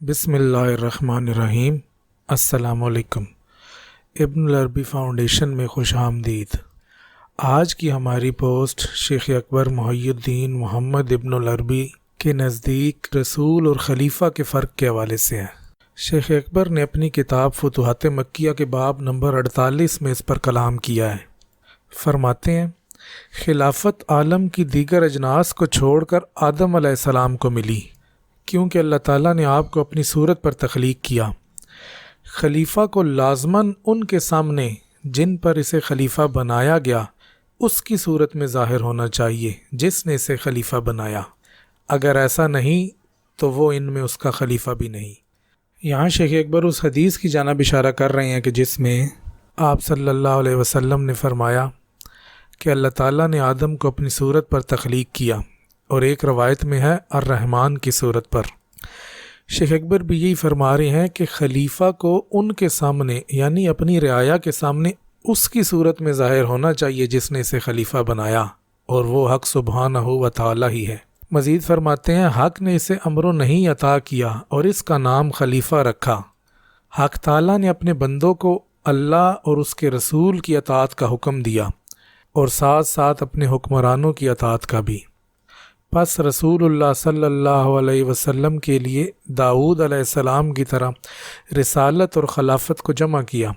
बिस्मिल्लाहिर्रहमानिर्रहीम। अस्सलामु अलैकुम। इब्न अल-अरबी फाउंडेशन में खुश आमदीद। आज की हमारी पोस्ट शेख अकबर मुहियुद्दीन मोहम्मद इब्न अल-अरबी के नज़दीक रसूल और ख़लीफ़ा के फ़र्क के हवाले से है। शेख अकबर ने अपनी किताब फुतूहात मक्किया के बाब नंबर 48 में इस पर कलाम किया है। फरमाते हैं, खिलाफत आलम की दीगर अजनास को छोड़कर आदम अलैहिस्सलाम को मिली, क्योंकि अल्लाह ताला ने आपको अपनी सूरत पर तख्लीक किया। खलीफा को लाजमन उनके सामने जिन पर इसे खलीफा बनाया गया उसकी सूरत में ज़ाहिर होना चाहिए जिसने इसे खलीफा बनाया। अगर ऐसा नहीं तो वो इनमें उसका खलीफा भी नहीं। यहाँ शेख अकबर उस हदीस की जानिब इशारा कर रहे हैं कि जिसमें आप सल्लल्लाहु अलैहि वसल्लम ने फरमाया कि अल्लाह ताला ने आदम को अपनी सूरत पर तख्लीक किया, और एक रवायत में है अर्रहमान की सूरत पर। शेख अकबर भी यही फरमा रहे हैं कि खलीफा को उनके सामने यानी अपनी रियाया के सामने उसकी सूरत में ज़ाहिर होना चाहिए जिसने इसे खलीफा बनाया, और वो हक़ सुब्हानहू व तआला ही है। मज़ीद फरमाते हैं, हक़ ने इसे अम्र नहीं अता किया और इसका नाम खलीफा रखा। हक़ ताला ने अपने बंदों को अल्लाह और उसके रसूल की अताअत का हुक्म दिया और साथ साथ अपने हुक्मरानों की अताअत का भी। बस रसूलुल्लाह सल्लल्लाहु अलैहि वसल्लम के लिए दाऊद अलैहिस्सलाम की तरह रिसालत और खिलाफत को जमा किया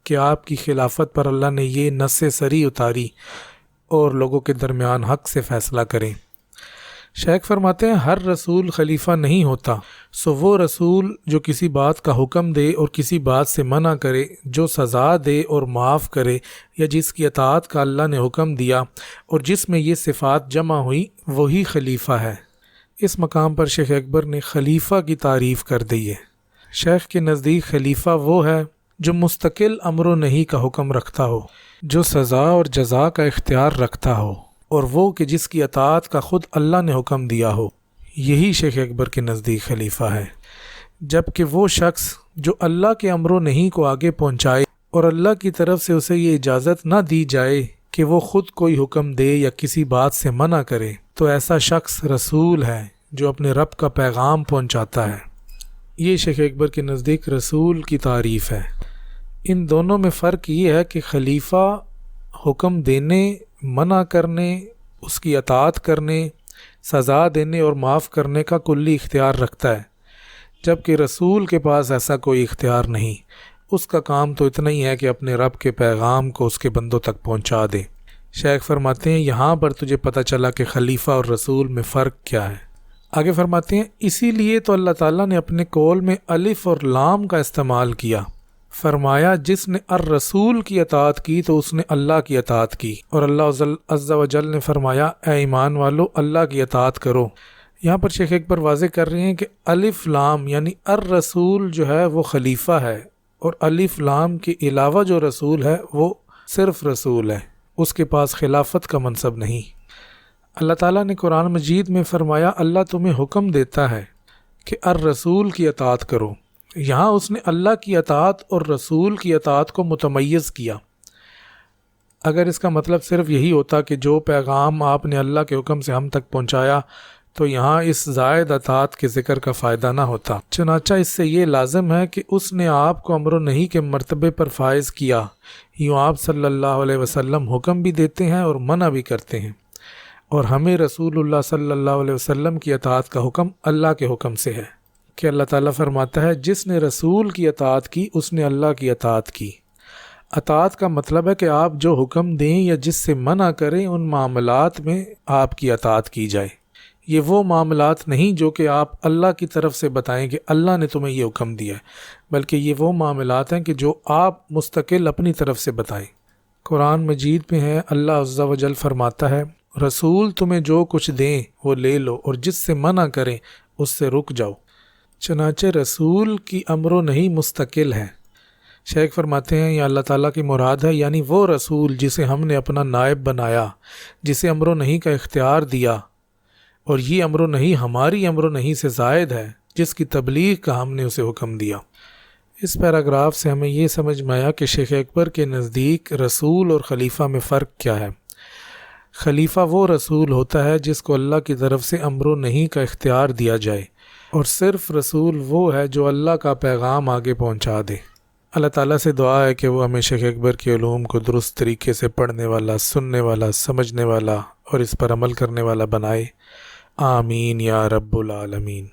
कि आपकी खिलाफत पर अल्लाह ने ये नस्से सरी उतारी और लोगों के दरमियान हक़ से फ़ैसला करें। शेख फरमाते हैं, हर रसूल खलीफा नहीं होता, सो वो रसूल जो किसी बात का हुक्म दे और किसी बात से मना करे, जो सज़ा दे और माफ़ करे, या जिसकी अताअत का अल्लाह ने हुक्म दिया और जिसमें ये सिफ़ात जमा हुई, वही खलीफा है। इस मकाम पर शेख अकबर ने खलीफा की तारीफ़ कर दी है। शेख के नज़दीक खलीफा वो है जो मुस्तकिल अम्र नही का हुक्म रखता हो, जो सज़ा और जज़ा का इख्तियार रखता हो, और वो कि जिसकी अताअत का ख़ुद अल्लाह ने हुक्म दिया हो, यही शेख अकबर के नज़दीक खलीफा है। जबकि वो शख्स जो अल्लाह के अम्र नहीं को आगे पहुँचाए और अल्लाह की तरफ से उसे ये इजाज़त ना दी जाए कि वो ख़ुद कोई हुक्म दे या किसी बात से मना करे, तो ऐसा शख्स रसूल है जो अपने रब का पैगाम पहुँचाता है। ये शेख अकबर के नज़दीक रसूल की तारीफ़ है। इन दोनों में फ़र्क ये है कि खलीफा हुक्म देने, मना करने, उसकी अताअत करने, सज़ा देने और माफ़ करने का कुल्ली इख्तियार रखता है, जबकि रसूल के पास ऐसा कोई इख्तियार नहीं। उसका काम तो इतना ही है कि अपने रब के पैगाम को उसके बंदों तक पहुंचा दे। शेख फरमाते हैं, यहाँ पर तुझे पता चला कि खलीफा और रसूल में फ़र्क क्या है। आगे फरमाते हैं, इसीलिए तो अल्लाह ताला ने अपने कौल में अलिफ और लाम का इस्तेमाल किया। फरमाया, जिसने अर रसूल की अताअत की तो उसने अल्लाह की अताअत की, और अल्लाह अज़्ज़ा व जल ने फरमाया, ए ईमान वालो, अल्लाह की अताअत करो। यहाँ पर शेख अकबर वाज़े कर रहे हैं कि अलिफ लाम यानी अर रसूल जो है वो खलीफा है, और अलिफ लाम के अलावा जो रसूल है वो सिर्फ रसूल है, उसके पास खिलाफत का मनसब नहीं। अल्लाह ताला ने कुरान मजीद में फरमाया, अल्लाह तुम्हें हुक्म देता है कि अर रसूल की अताअत करो। यहाँ उसने अल्लाह की अताअत और रसूल की अताअत को मुतमय्यज़ किया। अगर इसका मतलब सिर्फ यही होता कि जो पैगाम आपने अल्लाह के हुक्म से हम तक पहुँचाया, तो यहाँ इस ज़ायद अताअत के ज़िक्र का फ़ायदा ना होता। चनाचा इससे ये लाज़िम है कि उसने आपको अम्र नहीं के मर्तबे पर फाइज़ किया। यूँ आप सल्लल्लाहु अलैहि वसल्लम हुक्म भी देते हैं और मना भी करते हैं, और हमें रसूलुल्लाह सल्लल्लाहु अलैहि वसल्लम की अताअत का हुक्म अल्लाह के हुक्म से है कि अल्लाह ताला फरमाता है, जिसने रसूल की अताअत की उसने अल्लाह की अताअत की। अताअत का मतलब है कि आप जो हुक्म दें या जिससे मना करें, उन मामलात में आपकी अताअत की जाए। ये वो मामलात नहीं जो कि आप अल्लाह की तरफ से बताएं कि अल्लाह ने तुम्हें ये हुक्म दिया है, बल्कि ये वो मामलात हैं कि जो आप मुस्तकिल अपनी तरफ से बताएं। कुरान मजीद में है, अल्लाह अज़्ज़ा व जल फरमाता है, रसूल तुम्हें जो कुछ दें वो ले लो, और जिससे मना करें उससे रुक जाओ। चनाचे रसूल की अम्र नहीं मुस्तकिल है। शेख फरमाते हैं, यह अल्लाह ताला की मुराद है, यानी वो रसूल जिसे हमने अपना नायब बनाया, जिसे अम्र नहीं का इख्तियार दिया, और ये अम्र नहीं हमारी अम्र नहीं से ज़ायद है, जिसकी तबलीग का हमने उसे हुक्म दिया। इस पैराग्राफ से हमें ये समझ में आया कि शेख अकबर के नज़दीक रसूल और खलीफा में फ़र्क क्या है। खलीफा वो रसूल होता है जिसको अल्लाह की तरफ से अम्र नहीं का इख्तियार दिया जाए, اور صرف رسول وہ ہے جو اللہ کا پیغام آگے پہنچا دے۔ اللہ تعالیٰ سے دعا ہے کہ وہ ہمیں شیخ اکبر کے علوم کو درست طریقے سے پڑھنے والا، سننے والا، سمجھنے والا اور اس پر عمل کرنے والا بنائے۔ آمین یا رب العالمین۔